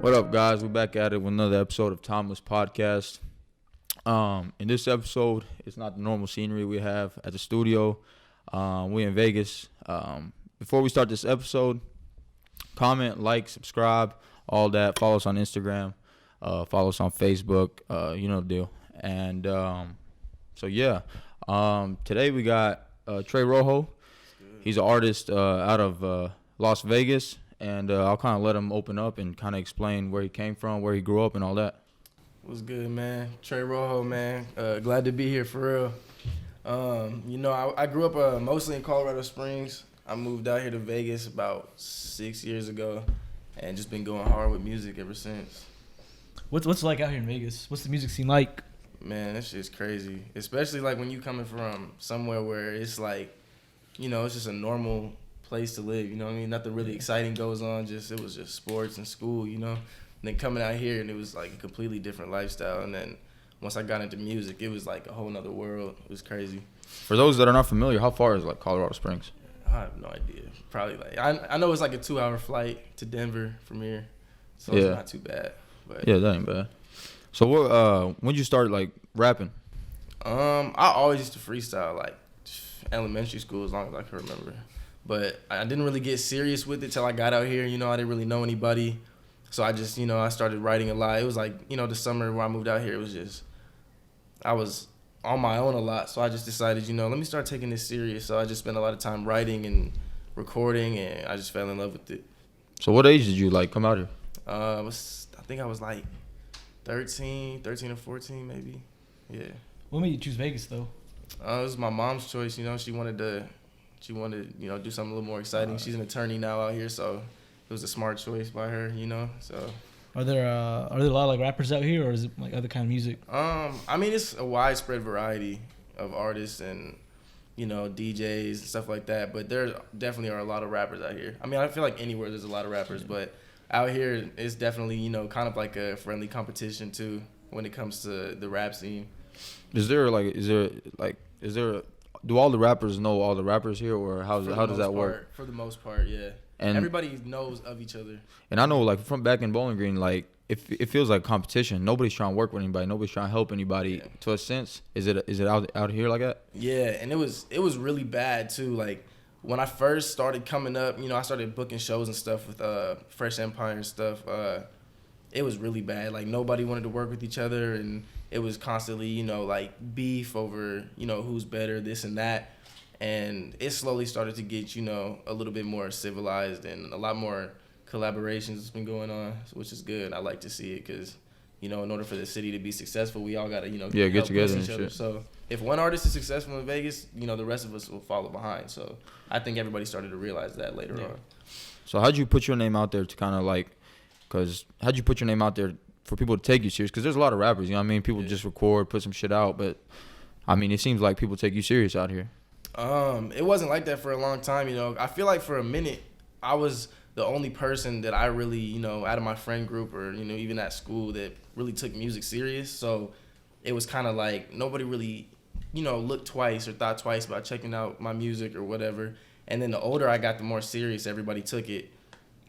What up, guys? We're back at it with another episode of Timeless Podcast. In this episode, it's not the normal scenery we have at the studio. We're in Vegas. Before we start this episode, comment, like, subscribe, all that. Follow us on Instagram. Follow us on Facebook. You know the deal. And today we got Trae Rojo. He's an artist out of Las Vegas. And I'll kind of let him open up and kind of explain where he came from, where he grew up, and all that. What's good, man? Trae Rojo, man. Glad to be here for real. I grew up mostly in Colorado Springs. I moved out here to Vegas about 6 years ago and just been going hard with music ever since. What's it like out here in Vegas? What's the music scene like? Man, that shit's crazy. Especially like when you coming from somewhere where it's like, it's just a normal place to live, you know what I mean? Nothing really exciting goes on, it was just sports and school, And then coming out here and it was like a completely different lifestyle. And then once I got into music, it was like a whole nother world. It was crazy. For those that are not familiar, how far is like Colorado Springs? I have no idea. Probably like, I know it's like a 2-hour flight to Denver from here. So It's not too bad. But yeah, that ain't bad. So when you start like rapping? I always used to freestyle like elementary school as long as I can remember. But I didn't really get serious with it till I got out here. I didn't really know anybody. So I just, I started writing a lot. It was like, the summer where I moved out here, it was just, I was on my own a lot. So I just decided, let me start taking this serious. So I just spent a lot of time writing and recording, and I just fell in love with it. So what age did you like come out here? I think I was like 13 or 14 maybe. Yeah. What made you choose Vegas though? It was my mom's choice. She wanted to do something a little more exciting. She's an attorney now out here, so it was a smart choice by her, So Are there a lot of like rappers out here, or is it like other kind of music? It's a widespread variety of artists and DJs and stuff like that. But there definitely are a lot of rappers out here. I feel like anywhere there's a lot of rappers, but out here it's definitely kind of like a friendly competition too when it comes to the rap scene. Do all the rappers know all the rappers here, or how does that work? For the most part, yeah. And everybody knows of each other. And I know, like, from back in Bowling Green, like, it feels like competition. Nobody's trying to work with anybody. Nobody's trying to help anybody. Yeah. To a sense, is it out here like that? Yeah, and it was really bad too. Like when I first started coming up, I started booking shows and stuff with Fresh Empire and stuff. It was really bad. Like nobody wanted to work with each other, and it was constantly, like beef over, who's better, this and that. And it slowly started to get, a little bit more civilized, and a lot more collaborations has been going on, which is good. I like to see it because, in order for the city to be successful, we all got to, get together and each other. Shit. So if one artist is successful in Vegas, the rest of us will follow behind. So I think everybody started to realize that later on. So how'd you put your name out there to kind of like, how'd you put your name out there for people to take you serious? Because there's a lot of rappers, People just record, put some shit out, but it seems like people take you serious out here. It wasn't like that for a long time, I feel like for a minute I was the only person that I really, out of my friend group or, even at school that really took music serious. So it was kind of like nobody really, looked twice or thought twice about checking out my music or whatever. And then the older I got, the more serious everybody took it.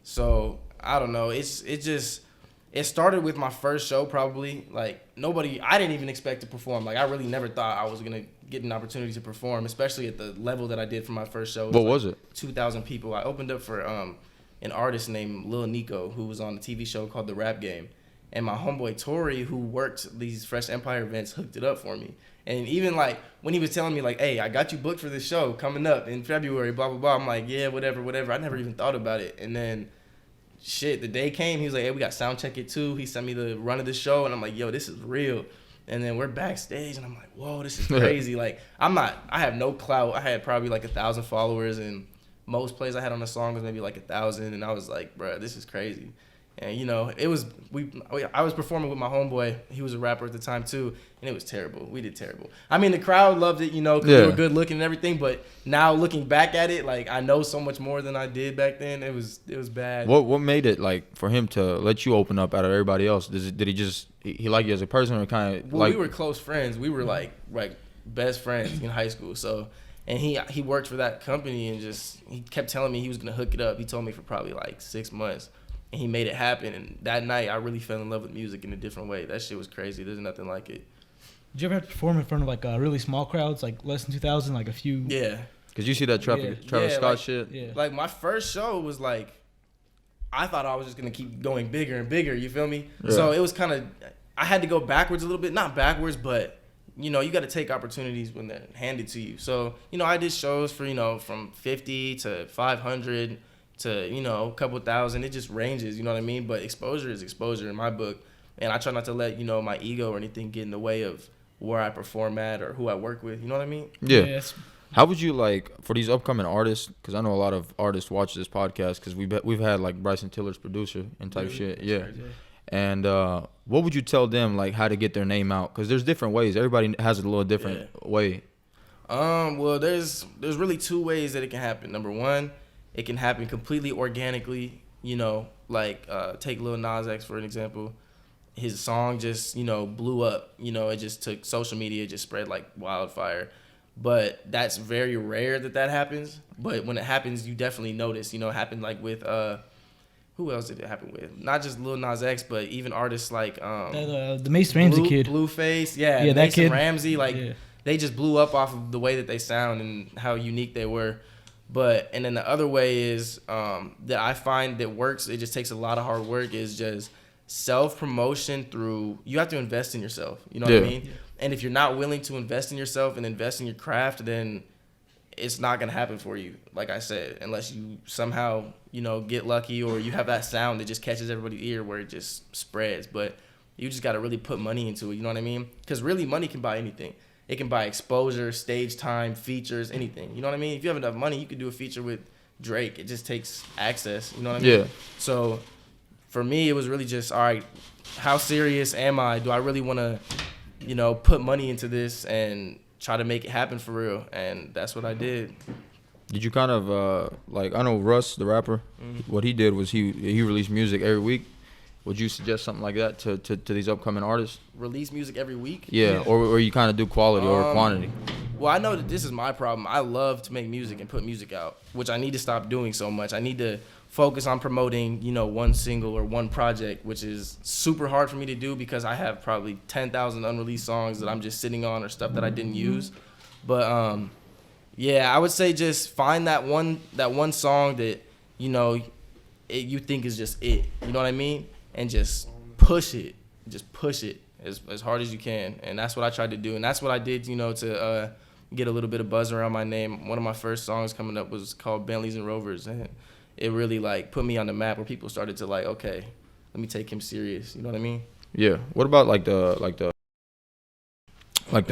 So I don't know. It started with my first show probably. Like I didn't even expect to perform. Like I really never thought I was going to get an opportunity to perform, especially at the level that I did for my first show. What was it? 2,000 people. I opened up for an artist named Lil Nico, who was on a TV show called The Rap Game. And my homeboy Tori, who worked these Fresh Empire events, hooked it up for me. And even like when he was telling me like, hey, I got you booked for this show coming up in February, blah, blah, blah. I'm like, yeah, whatever. I never even thought about it. And then the day came, he was like, hey, we got sound check it too. He sent me the run of the show, and I'm like, yo, this is real. And then we're backstage, and I'm like, whoa, this is crazy. Like, I have no clout. I had probably like 1,000 followers, and most plays I had on the song was maybe like 1,000, and I was like, bruh, this is crazy. And I was performing with my homeboy. He was a rapper at the time too, and it was terrible. We did terrible. The crowd loved it, because we were good looking and everything. But now looking back at it, like I know so much more than I did back then. It was bad. What made it like for him to let you open up out of everybody else? Did he just he like you as a person, or kind of we were close friends. We were like best friends in high school. So. And he worked for that company, and he kept telling me he was gonna hook it up. He told me for probably like 6 months. and he made it happen. And that night, I really fell in love with music in a different way. That shit was crazy. There's nothing like it. Did you ever have to perform in front of like really small crowds, like less than 2,000, like a few? Yeah. Cause you see that Travis Scott like, shit. Yeah. Like my first show was like, I thought I was just gonna keep going bigger and bigger. You feel me? Yeah. So it was kind of, I had to go backwards a little bit, not backwards, but you know, you got to take opportunities when they're handed to you. So you know, I did shows for from 50 to 500 to a couple thousand. It just ranges. You know what I mean? But exposure is exposure in my book, and I try not to let my ego or anything get in the way of where I perform at or who I work with. You know what I mean? Yeah. Yes. How would you for these upcoming artists? Because I know a lot of artists watch this podcast because we've had like Bryson Tiller's producer and type shit. Yeah. And what would you tell them how to get their name out? Because there's different ways. Everybody has a little different way. Well, there's really two ways that it can happen. Number one, it can happen completely organically. Take Lil Nas X for an example. His song just blew up. It just took social media, just spread like wildfire. But that's very rare that happens. But when it happens, you definitely notice. It happened with who else did it happen with? Not just Lil Nas X, but even artists like the Mace Ramsey kid, Blueface, that Mason kid. Ramsey, they just blew up off of the way that they sound and how unique they were. And then the other way is that I find that works. It just takes a lot of hard work. Is just self-promotion through. You have to invest in yourself. You know what I mean? Yeah. And if you're not willing to invest in yourself and invest in your craft, then it's not gonna happen for you. Like I said, unless you somehow get lucky or you have that sound that just catches everybody's ear where it just spreads. But you just gotta really put money into it. You know what I mean? Because really, money can buy anything. It can buy exposure, stage time, features, anything. You know what I mean? If you have enough money, you could do a feature with Drake. It just takes access. You know what I mean? Yeah. So for me, it was really just, all right, how serious am I? Do I really want to, put money into this and try to make it happen for real? And that's what I did. Did you kind of I know Russ, the rapper, what he did was he released music every week. Would you suggest something like that to these upcoming artists? Release music every week? Yeah. Or you kind of do quality or quantity? Well, I know that this is my problem. I love to make music and put music out, which I need to stop doing so much. I need to focus on promoting, one single or one project, which is super hard for me to do because I have probably 10,000 unreleased songs that I'm just sitting on or stuff that I didn't use. But I would say just find that one song that you think is just it. You know what I mean? And just push it. Just push it as hard as you can. And that's what I tried to do. And that's what I did, to get a little bit of buzz around my name. One of my first songs coming up was called Bentleys and Rovers. And it really put me on the map where people started to okay, let me take him serious. You know what I mean? Yeah. What about the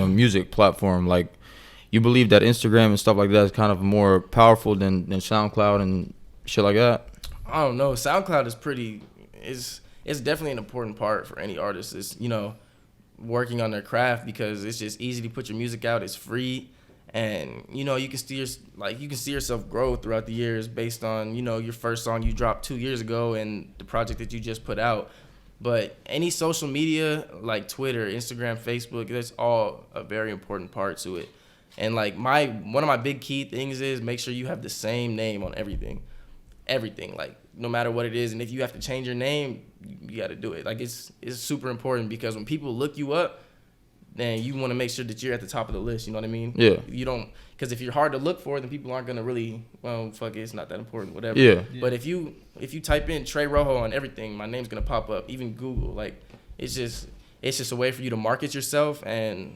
music platform? You believe that Instagram and stuff like that is kind of more powerful than SoundCloud and shit like that? I don't know. SoundCloud is it's definitely an important part for any artist. It's working on their craft because it's just easy to put your music out. It's free. And you can see yourself grow throughout the years based on your first song you dropped 2 years ago and the project that you just put out. But any social media like Twitter, Instagram, Facebook, that's all a very important part to it. And one of my big key things is make sure you have the same name on everything, no matter what it is. And if you have to change your name, you got to do it. It's super important because when people look you up, then you want to make sure that you're at the top of the list. You know what I mean? Yeah. You don't, because if you're hard to look for, then people aren't gonna really, well, fuck it, it's not that important, whatever. Yeah. But if you type in Trae Rojo on everything, my name's gonna pop up. Even Google, it's just a way for you to market yourself, and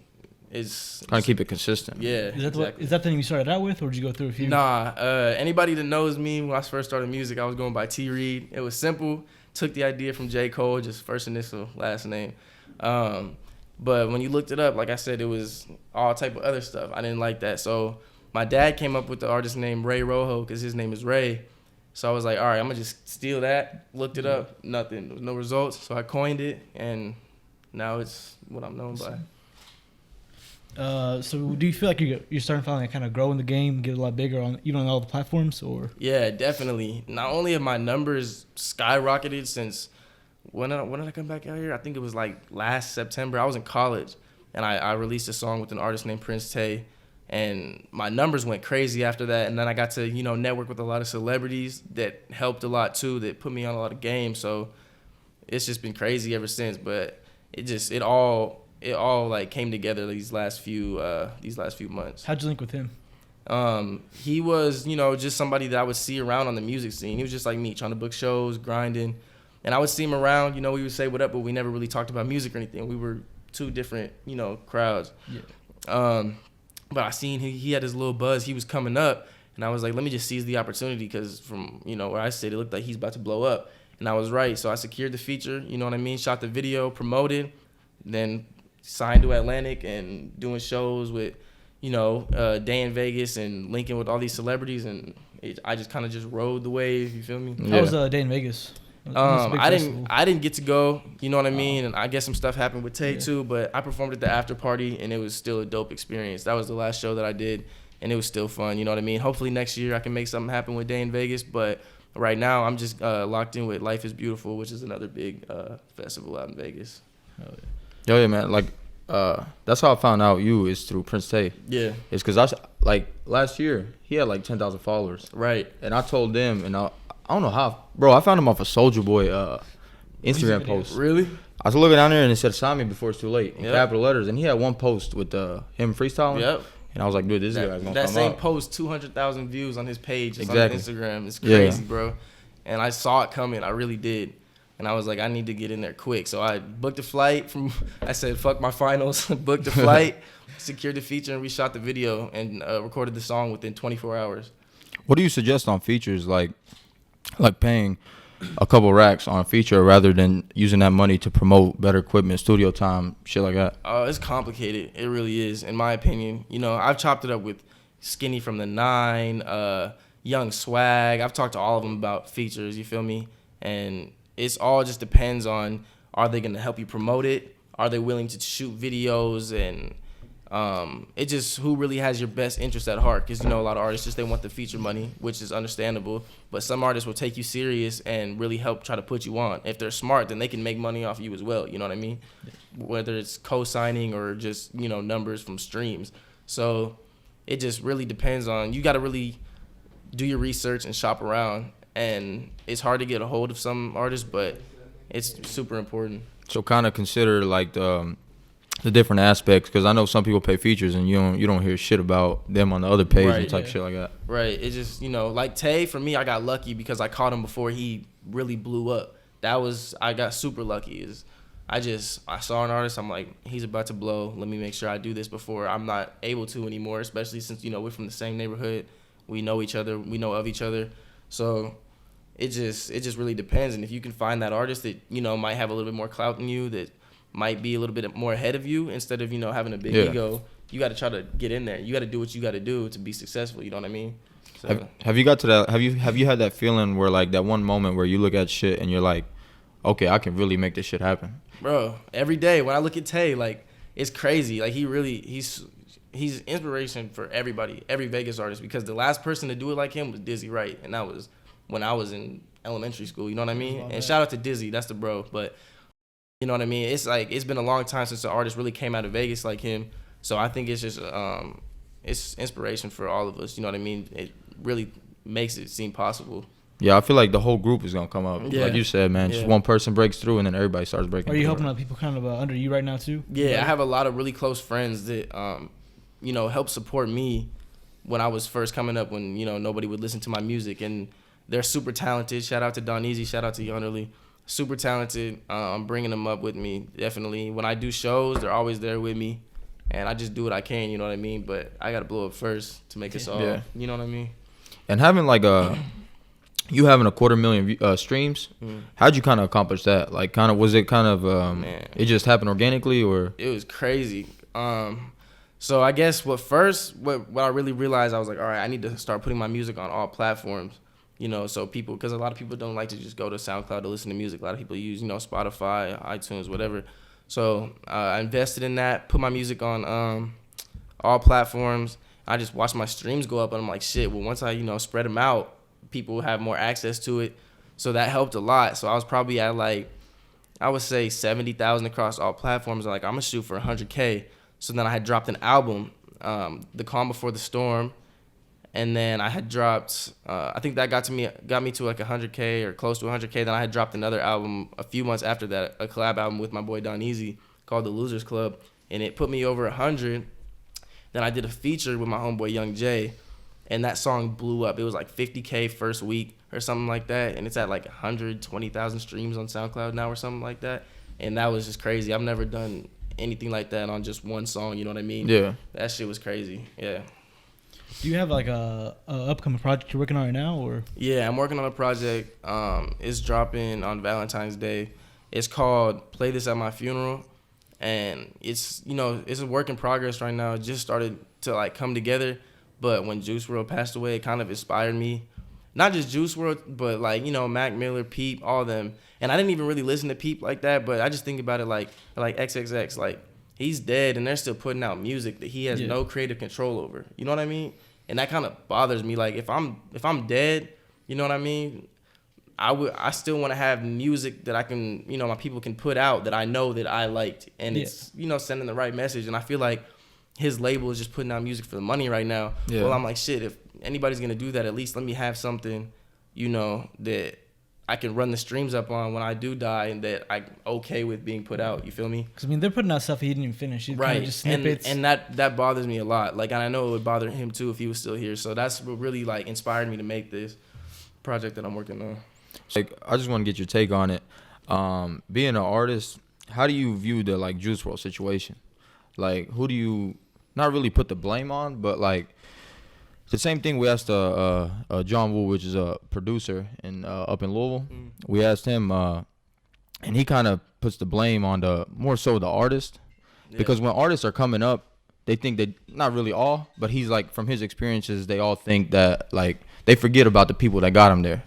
it's kind of keep it consistent. Yeah. Is that the thing you started out with, or did you go through a few? Nah. Anybody that knows me, when I first started music, I was going by T Reed. It was simple. Took the idea from J. Cole, just first initial, last name. But when you looked it up, like I said, it was all type of other stuff. I didn't like that. So my dad came up with the artist name Trae Rojo because his name is Ray. So I was like, all right, I'm going to just steal that. Looked it up. Nothing. There was no results. So I coined it, and now it's what I'm known by. So do you feel like you're starting to finally kind of grow in the game, get a lot bigger on all the platforms, or? Yeah, definitely. Not only have my numbers skyrocketed since when did I come back out here? I think it was last September. I was in college, and I released a song with an artist named Prince Tay. And my numbers went crazy after that. And then I got to, network with a lot of celebrities that helped a lot too, that put me on a lot of games. So it's just been crazy ever since. But it all like came together these last few months. How'd you link with him? He was, just somebody that I would see around on the music scene. He was just like me, trying to book shows, grinding. And I would see him around, we would say what up, but we never really talked about music or anything. We were two different, crowds. Yeah. But I seen he had his little buzz. He was coming up, and I was like, let me just seize the opportunity because from, where I stayed, it looked like he's about to blow up. And I was right. So I secured the feature, you know what I mean? Shot the video, promoted, then signed to Atlantic and doing shows with, Day in Vegas and linking with all these celebrities. And I just kind of just rode the wave, you feel me? How was Day in Vegas? I didn't get to go, you know what I mean? And I guess some stuff happened with Tay too, but I performed at the after party and it was still a dope experience. That was the last show that I did and it was still fun, you know what I mean? Hopefully next year I can make something happen with Day in Vegas, but right now I'm just locked in with Life is Beautiful, which is another big festival out in Vegas. Yo, yeah, man. Like, that's how I found out you is through Prince Tay. Yeah. It's because last year he had like 10,000 followers. Right. And I told them, and I don't know how, bro. I found him off a Soulja Boy Instagram post. Really? I was looking down there and it said "Sign me before it's too late" in Yep. capital letters, and he had one post with him freestyling. Yep. And I was like, dude, this guy's gonna that come same up. post, 200,000 views on his page. It's Exactly. on Instagram. It's crazy, bro. And I saw it coming. I really did. And I was like, I need to get in there quick. So I booked a flight I said, fuck my finals, booked a flight, secured the feature, and we shot the video and recorded the song within 24 hours. What do you suggest on features, like paying a couple racks on a feature rather than using that money to promote better equipment, studio time, shit like that? It's complicated. It really is, in my opinion. I've chopped it up with Skinny from the 9, Young Swag. I've talked to all of them about features, you feel me? And it's all just depends on, are they going to help you promote it? Are they willing to shoot videos? And it just who really has your best interest at heart, because a lot of artists just they want the feature money, which is understandable, but some artists will take you serious and really help try to put you on. If they're smart, then they can make money off you as well, you know what I mean? Whether it's co-signing or just numbers from streams. So it just really depends on, you got to really do your research and shop around, and it's hard to get a hold of some artists, but it's super important. So kind of consider like the different aspects, because I know some people pay features and you don't hear shit about them on the other page and type shit like that. Right. It's just, like Tay, for me, I got lucky because I caught him before he really blew up. I got super lucky. I saw an artist, I'm like, he's about to blow. Let me make sure I do this before I'm not able to anymore, especially since, we're from the same neighborhood. We know each other. We know of each other. So it just really depends. And if you can find that artist that, might have a little bit more clout than you, that might be a little bit more ahead of you, instead of, having a big ego, you got to try to get in there. You got to do what you got to do to be successful. You know what I mean? So, have you got to that? Have you had that feeling where like that one moment where you look at shit and you're like, okay, I can really make this shit happen? Bro, every day when I look at Tay, like, it's crazy. Like, he's inspiration for everybody, every Vegas artist, because the last person to do it like him was Dizzy Wright, and that was when I was in elementary school. You know what I mean? And shout out to Dizzy, that's the bro. But you know what I mean? It's like, it's been a long time since an artist really came out of Vegas like him. So I think it's just it's inspiration for all of us. You know what I mean? It really makes it seem possible. Yeah, I feel like the whole group is gonna come up. Yeah. Like you said, man, just one person breaks through and then everybody starts breaking. Are you helping out people kind of under you right now too? Yeah, I have a lot of really close friends that help support me when I was first coming up, when nobody would listen to my music, and they're super talented. Shout out to Don Easy, shout out to Yonderly. Super talented. I'm bringing them up with me, definitely. When I do shows, they're always there with me, and I just do what I can, you know what I mean? But I got to blow up first to make this all, you know what I mean? And having like you having 250,000 streams, how'd you kind of accomplish that? Like, was it it just happened organically, or? It was crazy. So I guess what I really realized, I was like, all right, I need to start putting my music on all platforms. So people, because a lot of people don't like to just go to SoundCloud to listen to music. A lot of people use, Spotify, iTunes, whatever. So I invested in that, put my music on all platforms. I just watched my streams go up, and I'm like, shit, well, once I, spread them out, people have more access to it. So that helped a lot. So I was probably at like, I would say 70,000 across all platforms. Like, I'm going to shoot for 100K. So then I had dropped an album The Calm Before the Storm. And then I had dropped, I think that got me to like 100K or close to 100K. Then I had dropped another album a few months after that, a collab album with my boy Don Easy called The Losers Club. And it put me over 100. Then I did a feature with my homeboy Young Jay. And that song blew up. It was like 50K first week or something like that. And it's at like 120,000 streams on SoundCloud now or something like that. And that was just crazy. I've never done anything like that on just one song. You know what I mean? Yeah. That shit was crazy. Yeah. Do you have like a upcoming project you're working on right now, or? Yeah, I'm working on a project. It's dropping on Valentine's Day. It's called Play This at My Funeral. And it's, it's a work in progress right now. It just started to like come together. But when Juice WRLD passed away, it kind of inspired me. Not just Juice WRLD, but like, Mac Miller, Peep, all of them. And I didn't even really listen to Peep like that, but I just think about it like XXX, like he's dead and they're still putting out music that he has no creative control over. You know what I mean? And that kind of bothers me. Like if I'm dead, you know what I mean? I still want to have music that I can, my people can put out that I know that I liked, and it's sending the right message. And I feel like his label is just putting out music for the money right now. Yeah. Well, I'm like, shit, if anybody's gonna do that, at least let me have something, that I can run the streams up on when I do die, and that I'm okay with being put out. You feel me? Because they're putting out stuff he didn't even finish. He's right. Just snippets. And that bothers me a lot. Like, and I know it would bother him too if he was still here. So that's what really like inspired me to make this project that I'm working on. Like, I just want to get your take on it. Being an artist, how do you view the like Juice WRLD situation? Like, who do you not really put the blame on, but like the same thing we asked John Woo, which is a producer up in Louisville. We asked him, and he kind of puts the blame on more so the artist, because when artists are coming up, they think that, not really all, but he's like, from his experiences, they all think that like they forget about the people that got him there.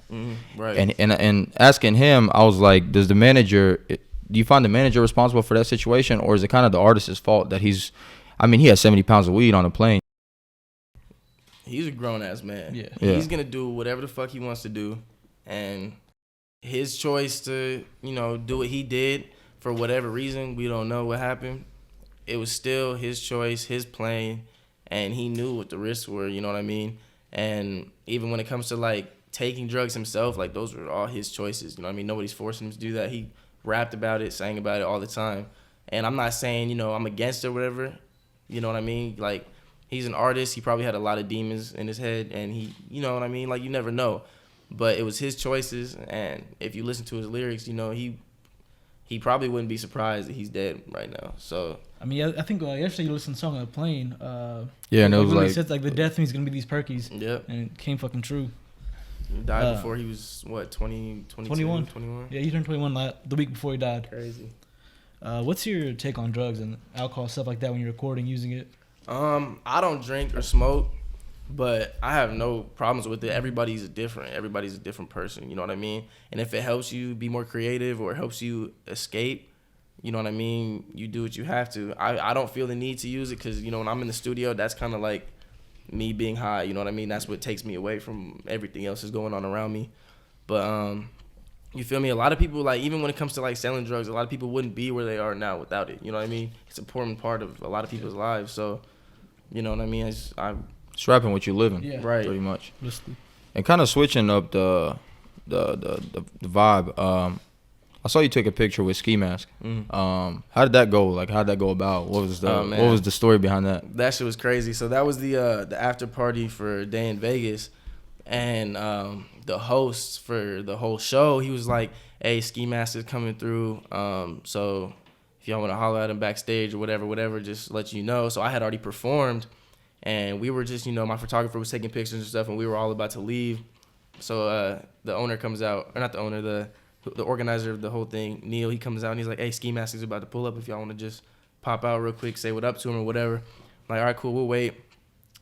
Right. And asking him, I was like, do you find the manager responsible for that situation, or is it kind of the artist's fault that he has 70 pounds of weed on a plane? He's a grown-ass man. Yeah. He's going to do whatever the fuck he wants to do. And his choice to, do what he did for whatever reason, we don't know what happened. It was still his choice, his plane, and he knew what the risks were, you know what I mean? And even when it comes to, like, taking drugs himself, like, those were all his choices, you know what I mean? Nobody's forcing him to do that. He rapped about it, sang about it all the time. And I'm not saying, I'm against it or whatever, you know what I mean? Like, he's an artist. He probably had a lot of demons in his head, and he, you know what I mean? Like, you never know. But it was his choices, and if you listen to his lyrics, he probably wouldn't be surprised that he's dead right now. So I mean, I think yesterday you listened to a song on the plane. And it was like, said like the death of me is gonna be these perkies. Yep. And it came fucking true. He died before he was 21. Yeah, he turned 21 the week before he died. Crazy. What's your take on drugs and alcohol, stuff like that, when you're recording, using it? I don't drink or smoke, but I have no problems with it. Everybody's different. Everybody's a different person. You know what I mean? And if it helps you be more creative or helps you escape, you know what I mean, you do what you have to. I don't feel the need to use it because, when I'm in the studio, that's kind of like me being high. You know what I mean? That's what takes me away from everything else that's going on around me. But you feel me? A lot of people, like, even when it comes to like selling drugs, a lot of people wouldn't be where they are now without it. You know what I mean? It's an important part of a lot of people's lives. So, you know what I mean? It's rapping what you live in, right? Pretty much. And kind of switching up the vibe. I saw you take a picture with Ski Mask. How did that go? Like, how did that go about? What was the story behind that? That shit was crazy. So that was the after party for a day in Vegas, and the host for the whole show, he was like, "Hey, Ski Mask is coming through. So if y'all want to holler at him backstage or whatever, just let you know." So I had already performed, and we were just, my photographer was taking pictures and stuff, and we were all about to leave. So the owner comes out, or not the owner, the organizer of the whole thing, Neil, he comes out and he's like, "Hey, Ski Mask is about to pull up. If y'all want to just pop out real quick, say what up to him or whatever." I'm like, all right, cool, we'll wait.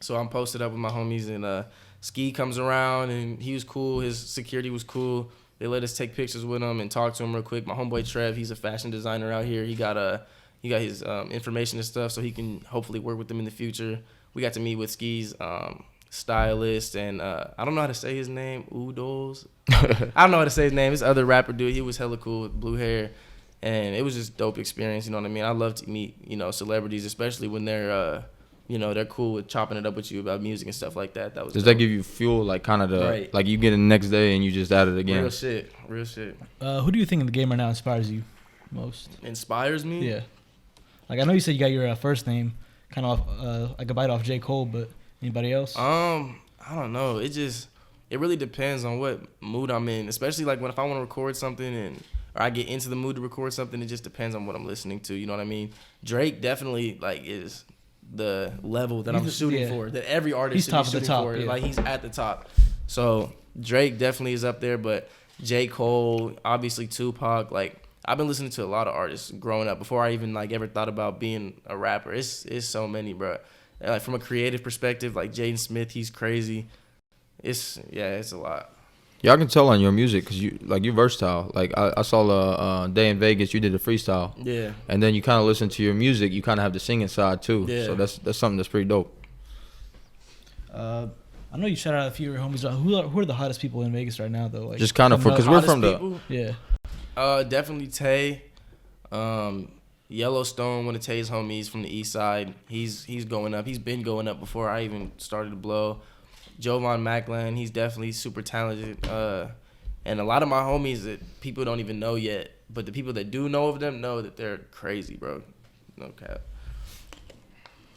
So I'm posted up with my homies, and Ski comes around, and he was cool. His security was cool. They let us take pictures with him and talk to him real quick. My homeboy Trev, he's a fashion designer out here. He got his information and stuff, so he can hopefully work with them in the future. We got to meet with Ski's stylist, and I don't know how to say his name, Udols. I don't know how to say his name. This other rapper dude, he was hella cool with blue hair, and it was just dope experience. You know what I mean? I love to meet celebrities, especially when they're you know, they're cool with chopping it up with you about music and stuff like that. That was Does dope. that give you fuel, like kind of the Right. like you get it the next day and you just add it again? Real shit. Who do you think in the game right now inspires you most? Inspires me? Yeah. Like I know you said you got your first name kind of like a bite off J. Cole, but anybody else? I don't know. It really depends on what mood I'm in. Especially like if I want to record something or I get into the mood to record something, it just depends on what I'm listening to. You know what I mean? Drake definitely like is the level that I'm shooting for. That every artist should be shooting for. Yeah. Like he's at the top. So Drake definitely is up there, but J. Cole, obviously Tupac, like I've been listening to a lot of artists growing up before I even like ever thought about being a rapper. It's so many, bro. Like from a creative perspective, like Jaden Smith, he's crazy. It's a lot. Yeah, I can tell on your music because you're versatile. Like I saw the day in Vegas, you did a freestyle. Yeah. And then you kind of listen to your music, you kind of have the singing side too. Yeah. So that's something that's pretty dope. I know you shout out a few of your homies. Who are the hottest people in Vegas right now though? Like, Just kind of because we're from people? Yeah. Definitely Tay. Yellowstone, one of Tay's homies from the east side. He's going up. He's been going up before I even started to blow. Jovan Macklin, he's definitely super talented. And a lot of my homies that people don't even know yet, but the people that do know of them know that they're crazy, bro. No cap.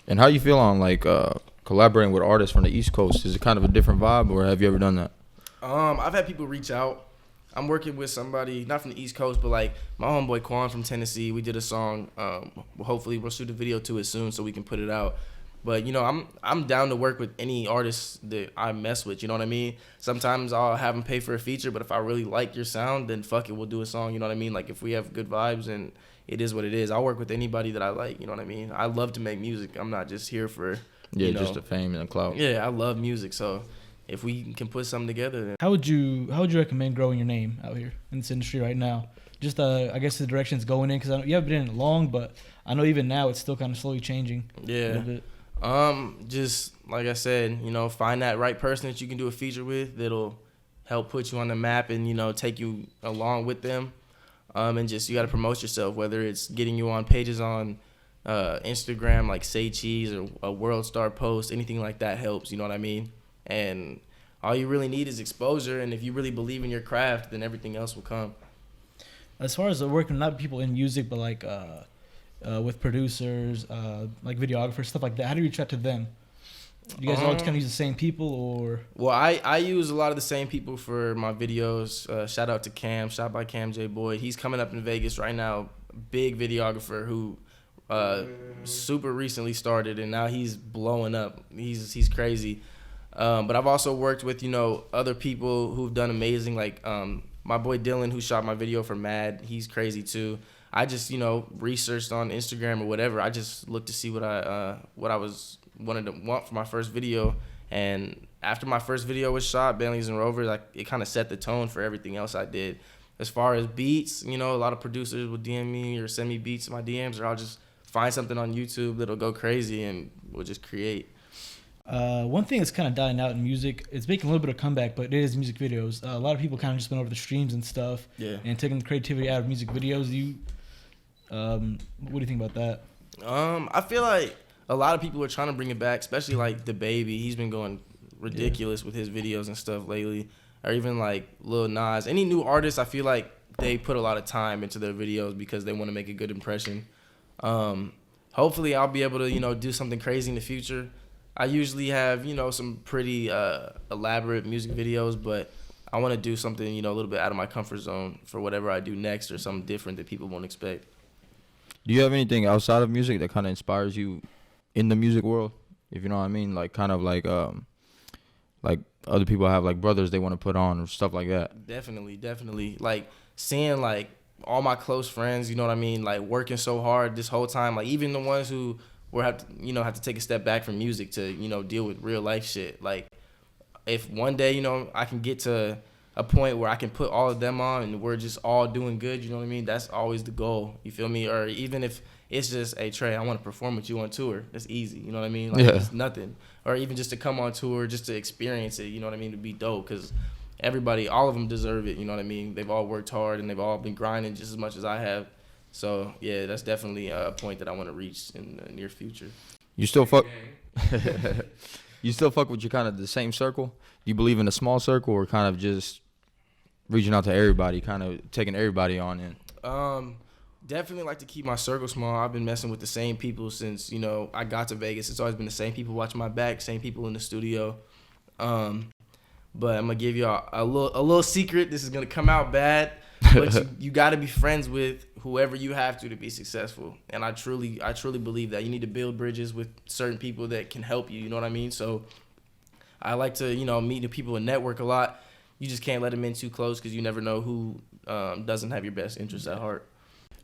And how you feel on like collaborating with artists from the East Coast? Is it kind of a different vibe, or have you ever done that? I've had people reach out. I'm working with somebody not from the East Coast, but like my homeboy Quan from Tennessee. We did a song. Hopefully we'll shoot a video to it soon so we can put it out. But you know, I'm down to work with any artist that I mess with. You know what I mean? Sometimes I'll have them pay for a feature, but if I really like your sound, then fuck it, we'll do a song. You know what I mean? Like if we have good vibes and it is what it is, I'll work with anybody that I like. You know what I mean? I love to make music. I'm not just here for just the fame and the clout. Yeah, I love music. So if we can put something together, then How would you recommend growing your name out here in this industry right now? Just I guess the direction it's going in, because you haven't been in it long, but I know even now it's still kind of slowly changing. Yeah. A little bit. Just like I said, you know, find that right person that you can do a feature with that'll help put you on the map and, you know, take you along with them. And just you got to promote yourself, whether it's getting you on pages on Instagram like Say Cheese or a World Star post, anything like that helps. You know what I mean? And all you really need is exposure. And if you really believe in your craft, then everything else will come. As far as working, not people in music, but like with producers, like videographers, stuff like that. How do you reach out to them? You guys all kind of use the same people, or? Well, I use a lot of the same people for my videos. Shout out to Cam, shot by Cam J. Boyd. He's coming up in Vegas right now. Big videographer who super recently started, and now he's blowing up. He's crazy. But I've also worked with, you know, other people who've done amazing, like my boy Dylan, who shot my video for Mad. He's crazy too. I just, you know, researched on Instagram or whatever. I just looked to see what I wanted to want for my first video, and after my first video was shot, Bentleys and Rovers, like it kind of set the tone for everything else I did. As far as beats, you know, a lot of producers will DM me or send me beats in my DMs, or I'll just find something on YouTube that'll go crazy and we'll just create. One thing that's kind of dying out in music, it's making a little bit of comeback, but it is music videos. A lot of people kind of just went over the streams and stuff, and taking the creativity out of music videos. What do you think about that? I feel like a lot of people are trying to bring it back, especially like the Baby. He's been going ridiculous with his videos and stuff lately, or even like Lil Nas. Any new artists, I feel like they put a lot of time into their videos because they want to make a good impression. Hopefully, I'll be able to, you know, do something crazy in the future. I usually have, you know, some pretty elaborate music videos, but I want to do something, you know, a little bit out of my comfort zone for whatever I do next, or something different that people won't expect. Do you have anything outside of music that kind of inspires you in the music world? If you know what I mean, like kind of like other people have like brothers they want to put on or stuff like that. Definitely. Like seeing like all my close friends, you know what I mean, like working so hard this whole time, like even the ones who have to take a step back from music to, you know, deal with real life shit. Like if one day, you know, I can get to a point where I can put all of them on and we're just all doing good, you know what I mean? That's always the goal. You feel me? Or even if it's just, hey, Trae, I want to perform with you on tour. That's easy, you know what I mean? Like, it's nothing. Or even just to come on tour, just to experience it, you know what I mean? To be dope, because everybody, all of them deserve it, you know what I mean? They've all worked hard and they've all been grinding just as much as I have. So, yeah, that's definitely a point that I want to reach in the near future. You still fuck. You still fuck with your kind of the same circle? Do you believe in a small circle or kind of just reaching out to everybody, kind of taking everybody on in? Definitely like to keep my circle small. I've been messing with the same people since, I got to Vegas. It's always been the same people watching my back, same people in the studio. But I'm gonna give you a little secret. This is gonna come out bad, but you got to be friends with whoever you have to be successful. And I truly believe that you need to build bridges with certain people that can help you. You know what I mean? So I like to meet new people and network a lot. You just can't let them in too close because you never know who doesn't have your best interests at heart.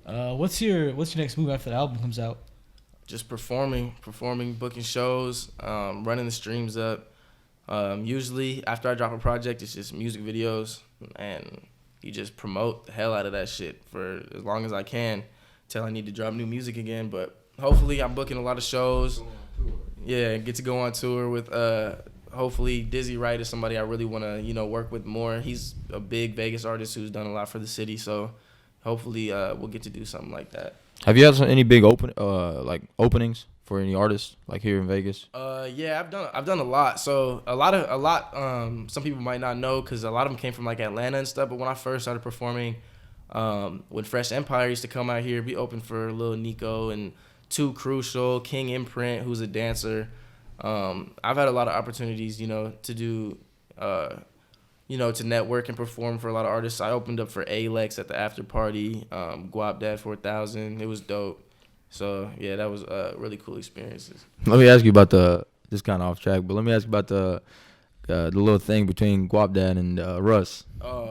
What's your next move after the album comes out? Just performing, booking shows, running the streams up. Usually after I drop a project, it's just music videos, and you just promote the hell out of that shit for as long as I can till I need to drop new music again. But hopefully I'm booking a lot of shows. Yeah, get to go on tour with hopefully Dizzy Wright is somebody I really want to work with more. He's a big Vegas artist who's done a lot for the city, so hopefully we'll get to do something like that. Have you had any big openings for any artists like here in Vegas? Yeah, I've done a lot. So a lot. Some people might not know because a lot of them came from like Atlanta and stuff. But when I first started performing, when Fresh Empire used to come out here, we opened for Lil Nico and Too Crucial, King Imprint, who's a dancer. I've had a lot of opportunities, to do, to network and perform for a lot of artists. I opened up for Alex at the after party, Guap Dad 4000. It was dope. So yeah, that was really cool experiences. Let me ask you about this kind of off track, but let me ask you about the little thing between Guap Dad and Russ.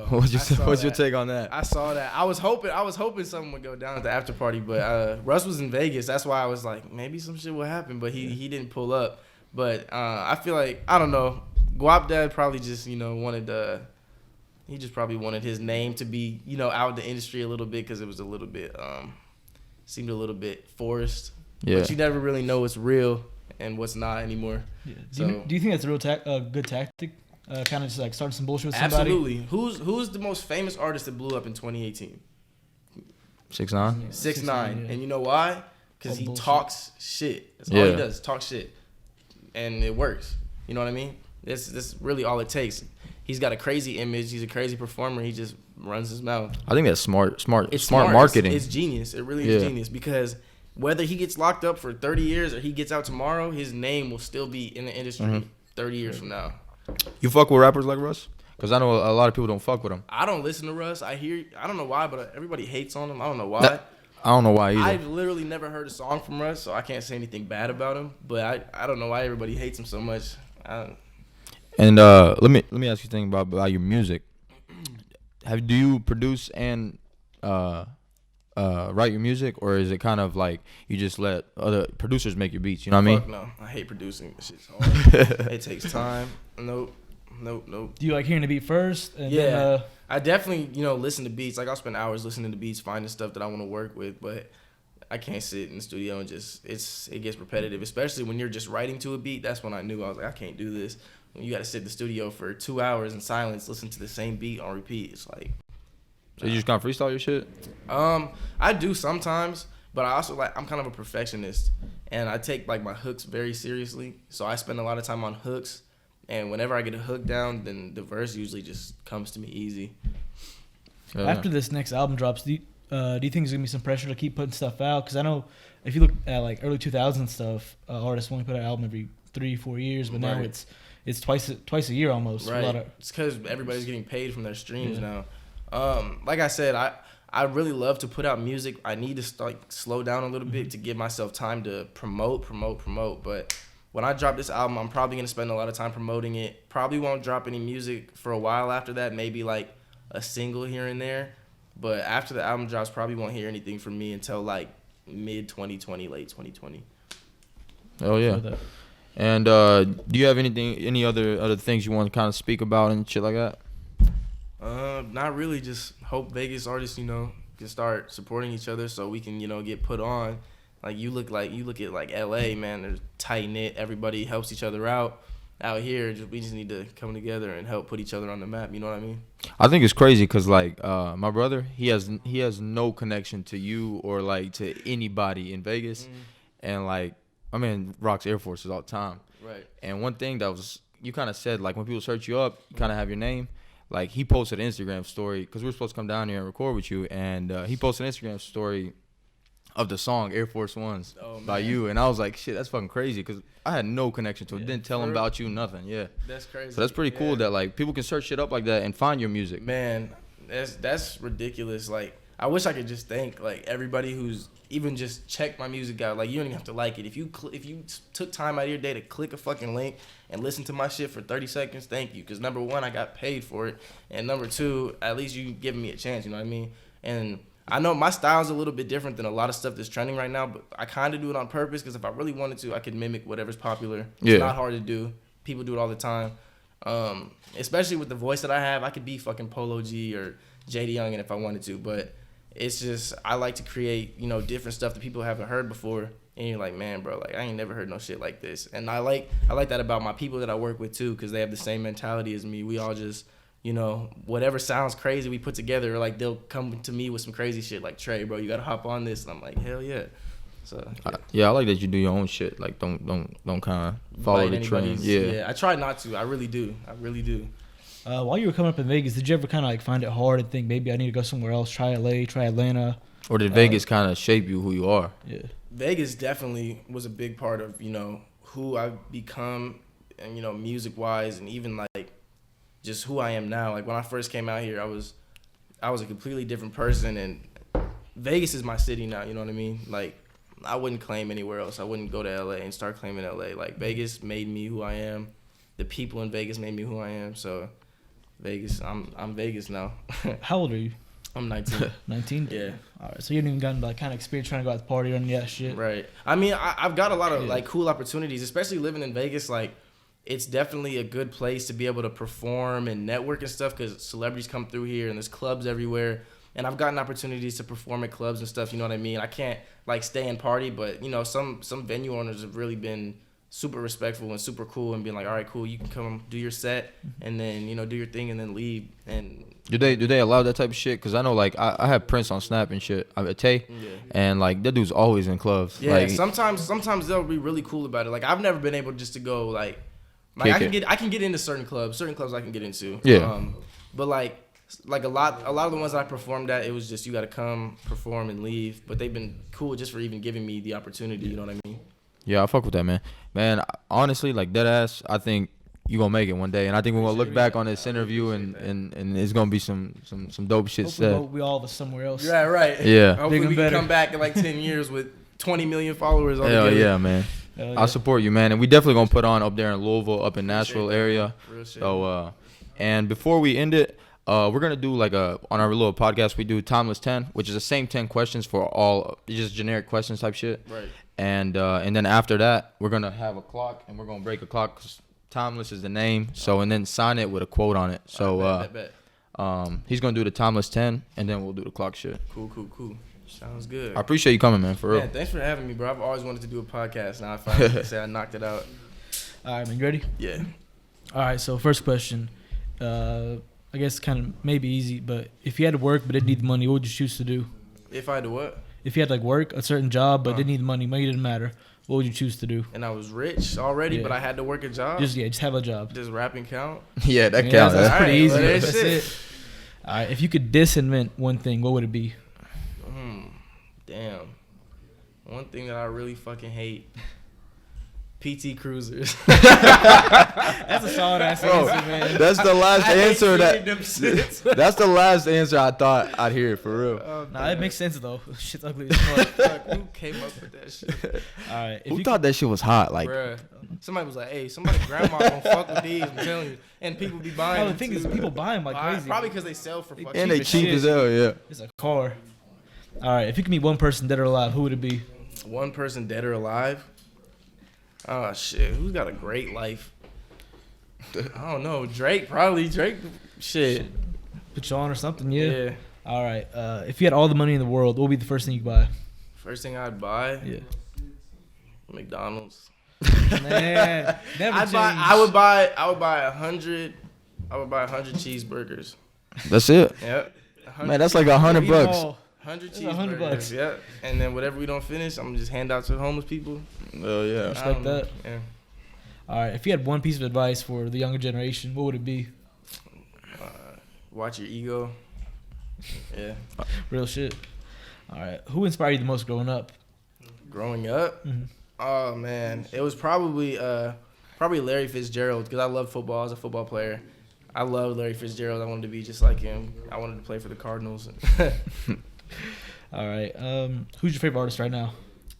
What's your take on that? I saw that. I was hoping something would go down at the after party, but Russ was in Vegas. That's why I was like, maybe some shit will happen, but he didn't pull up. But I feel like, I don't know, Guap Dad probably just he just probably wanted his name to be out in the industry a little bit because it was a little bit seemed a little bit forced. Yeah. But you never really know what's real and what's not anymore. Yeah. Do you think that's a real good tactic? Kind of just like starting some bullshit with somebody? Absolutely. Who's the most famous artist that blew up in 2018? 6ix9ine. 6ix9ine. Yeah. And you know why? Because he talks shit. That's all he does, talk shit. And it works. You know what I mean? That's really all it takes. He's got a crazy image. He's a crazy performer. He just runs his mouth. I think that's smart marketing. It's genius. It really is genius because whether he gets locked up for 30 years or he gets out tomorrow, his name will still be in the industry 30 years from now. You fuck with rappers like Russ? Because I know a lot of people don't fuck with him. I don't listen to Russ. I don't know why, but everybody hates on him. I don't know why. I don't know why either. I've literally never heard a song from Russ, so I can't say anything bad about him. But I don't know why everybody hates him so much. And let me ask you something about your music. Do you produce and write your music, or is it kind of like you just let other producers make your beats? You know what I mean? Fuck no, I hate producing. This shit's hard. It takes time. Nope. Do you like hearing the beat first? And then, I definitely listen to beats. Like I'll spend hours listening to beats, finding stuff that I want to work with, but I can't sit in the studio and it gets repetitive, especially when you're just writing to a beat. That's when I knew I was like, I can't do this. When you got to sit in the studio for 2 hours in silence, listen to the same beat on repeat. It's like. So you just kind of freestyle your shit? I do sometimes, but I also I'm kind of a perfectionist, and I take like my hooks very seriously. So I spend a lot of time on hooks, and whenever I get a hook down, then the verse usually just comes to me easy. After this next album drops, do you think there's gonna be some pressure to keep putting stuff out? Because I know if you look at like early 2000 stuff, artists only put out an album every 3-4 years, but now it's twice a year almost. Right. It's because everybody's getting paid from their streams now. Like I said, I really love to put out music. I need to slow down a little bit to give myself time to promote. But when I drop this album, I'm probably going to spend a lot of time promoting it. Probably won't drop any music for a while after that, maybe like a single here and there. But after the album drops, probably won't hear anything from me until like mid-2020, late 2020. Oh, yeah. And do you have any other things you want to kind of speak about and shit like that? Not really. Just hope Vegas artists, can start supporting each other so we can, get put on. Like you look at like LA, man. They're tight knit. Everybody helps each other out. Out here, we just need to come together and help put each other on the map. You know what I mean? I think it's crazy because like my brother, he has no connection to you or like to anybody in Vegas, and like my man rocks Air Forces all the time. Right. And one thing that was, you kind of said, like, when people search you up, you kind of have your name. Like, he posted an Instagram story, because we were supposed to come down here and record with you, and he posted an Instagram story of the song Air Force Ones by you. And I was like, shit, that's fucking crazy, because I had no connection to it. Didn't tell him about you, nothing. Yeah. That's crazy. So that's pretty cool that, like, people can search shit up like that and find your music. Man, that's ridiculous. Like, I wish I could just thank, like, everybody who's even just checked my music out. Like, you don't even have to like it. If you took time out of your day to click a fucking link and listen to my shit for 30 seconds, thank you. Because number one, I got paid for it. And number two, at least you giving me a chance, you know what I mean? And I know my style's a little bit different than a lot of stuff that's trending right now, but I kind of do it on purpose, because if I really wanted to, I could mimic whatever's popular. It's not hard to do. People do it all the time. Especially with the voice that I have, I could be fucking Polo G or JD Youngin if I wanted to, but it's just, I like to create, you know, different stuff that people haven't heard before, and you're like, man, bro, like, I ain't never heard no shit like this. And I like that about my people that I work with too, because they have the same mentality as me. We all just, you know, whatever sounds crazy we put together, or like they'll come to me with some crazy shit like, Trae, bro, you gotta hop on this, and I'm like, hell yeah. So yeah, I like that you do your own shit. Like, don't kind of follow the trend. Yeah, I try not to. I really do. While you were coming up in Vegas, did you ever kind of like find it hard and think maybe I need to go somewhere else, try LA, try Atlanta? Or did Vegas kind of shape you who you are? Yeah. Vegas definitely was a big part of, you know, who I've become, and, you know, music wise, and even like just who I am now. Like, when I first came out here, I was a completely different person, and Vegas is my city now, you know what I mean? Like, I wouldn't claim anywhere else. I wouldn't go to LA and start claiming LA. Like, Vegas made me who I am. The people in Vegas made me who I am. So Vegas, I'm Vegas now. How old are you? I'm 19. 19? Yeah. All right. So you haven't even gotten like kind of experience trying to go out to party or any of that shit. Right. I mean, I've got a lot of like cool opportunities, especially living in Vegas. Like, it's definitely a good place to be able to perform and network and stuff, because celebrities come through here and there's clubs everywhere. And I've gotten opportunities to perform at clubs and stuff, you know what I mean? I can't like stay and party, but, you know, some venue owners have really been super respectful and super cool, and being like, all right, cool, you can come do your set and then, you know, do your thing and then leave. And do they allow that type of shit? Because I know, like, I have Prince on Snap and shit, Tay, and like that dude's always in clubs. Yeah, like, sometimes they'll be really cool about it. Like, I've never been able just to go like I can get into certain clubs I can get into. Yeah. But like a lot of the ones that I performed at, it was just, you got to come, perform, and leave. But they've been cool just for even giving me the opportunity. You know what I mean? Yeah, I fuck with that, man. Man, honestly, like, dead ass, I think you gonna make it one day, and I think we're gonna look back on this interview and it's gonna be some dope shit said. We all of us somewhere else. Yeah, right. Yeah. Hopefully we can come back in like 10 years with 20 million followers. Hell yeah, man. Yeah. I support you, man, and we definitely gonna put on up there in Louisville, up in Nashville area. Real shit. So, and before we end it, we're gonna do like on our little podcast, we do Timeless 10, which is the same 10 questions for all, just generic questions type shit. Right. And then after that, we're gonna have a clock, and we're gonna break a clock, 'cause Timeless is the name. So, and then sign it with a quote on it. So bet. He's gonna do the Timeless 10, and then we'll do the clock shit. Cool. Sounds good. I appreciate you coming, man, for real. Yeah, thanks for having me, bro. I've always wanted to do a podcast. Now I finally say I knocked it out. All right, man, you ready? Yeah. All right, so first question. I guess kind of maybe easy, but if you had to work but didn't need the money, what would you choose to do? If I had to what? If you had like work, a certain job, but didn't need the money didn't matter, what would you choose to do? And I was rich already, but I had to work a job? Just have a job. Does rapping count? Yeah, that counts. That's pretty easy. Well, That's it. All right, if you could disinvent one thing, what would it be? Damn. One thing that I really fucking hate. PT Cruisers. That's a solid ass answer, man. That's the last answer that's the last answer I thought I'd hear, for real. Nah, it makes sense though. Shit's ugly as fuck. Who came up with that shit? All right. Who thought that shit was hot? Like, bruh, somebody was like, "Hey, somebody grandma gonna fuck with these." I'm telling you, and people be buying. The thing is, people buy them like crazy. Probably because they sell for fucking. and they cheap as hell, yeah. It's a car. All right. If you could meet one person dead or alive, who would it be? One person dead or alive? Oh shit, who's got a great life? I don't know. Drake, probably. Drake, shit. Put you on or something, yeah. Yeah. All right. If you had all the money in the world, what would be the first thing you buy? First thing I'd buy? Yeah. McDonald's. Man, never change. I would buy 100. I would buy 100 cheeseburgers. That's it. Yep. Man, that's like $100. 100 That's cheeseburgers. $100. Yeah. And then whatever we don't finish, I'm gonna just hand out to the homeless people. Oh yeah. Respect that. Yeah. All right. If you had one piece of advice for the younger generation, what would it be? Watch your ego. Yeah. Real shit. All right. Who inspired you the most growing up? Growing up, Mm-hmm. oh man, it was probably Larry Fitzgerald because I love football. I was a football player. I loved Larry Fitzgerald. I wanted to be just like him. I wanted to play for the Cardinals. All right. Who's your favorite artist right now?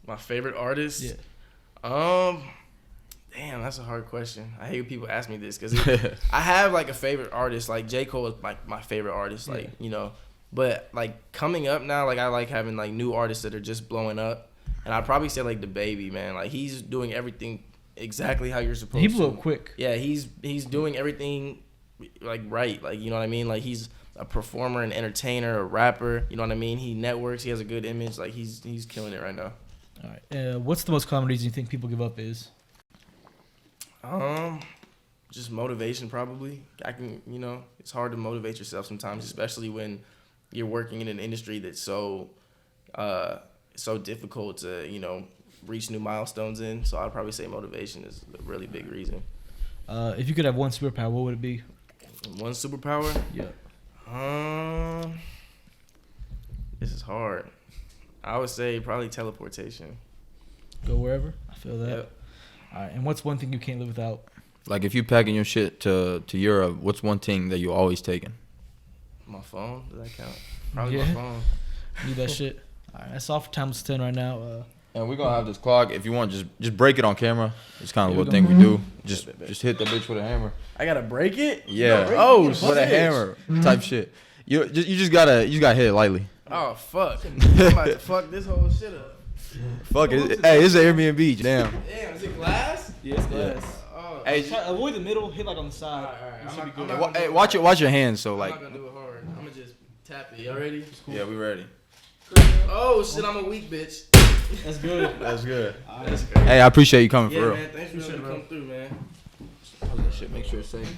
My favorite artist? Yeah. Damn, that's a hard question. I hate when people ask me this because I have like a favorite artist. Like J. Cole is like my favorite artist. Like but like coming up now, like I like having like new artists that are just blowing up. And I'd probably say like the Baby, man. Like he's doing everything exactly how you're supposed to. He blew up quick. Yeah, he's doing everything like right. Like you know what I mean? Like he's a performer, an entertainer, a rapper. You know what I mean? He networks. He has a good image. Like he's killing it right now. All right. What's the most common reason you think people give up is? Just motivation probably. It's hard to motivate yourself sometimes, especially when you're working in an industry that's so difficult to, reach new milestones in. So I'd probably say motivation is a really big reason. If you could have one superpower, what would it be? One superpower? Yeah. This is hard. I would say probably teleportation. Go wherever. I feel that. Yep. All right. And what's one thing you can't live without? Like if you packing your shit to Europe, what's one thing that you always taking? My phone. Does that count? Probably my phone. Need that shit. All right. That's all for times 10 right now. And we're gonna have this clock. If you want, just break it on camera. It's kind of what thing we do. Just hit the bitch with a hammer. I gotta break it. Yeah. With a hammer type shit. You just gotta hit it lightly. Oh fuck! I'm about to fuck this whole shit up. Fuck it. Hey, it's an Airbnb. Damn. Damn, is it glass? Yeah, it's glass. Oh. Hey, Avoid the middle. Hit like on the side. All right. hey, watch your hands. So I'm like. not gonna do it hard. I'm gonna just tap it. Y'all ready? Cool. Yeah, we ready. Oh shit! I'm a weak bitch. That's good. That's good. That's great. Hey, I appreciate you coming Yeah, for real. man. Thanks for letting me come through, man. Shit, make sure it's safe.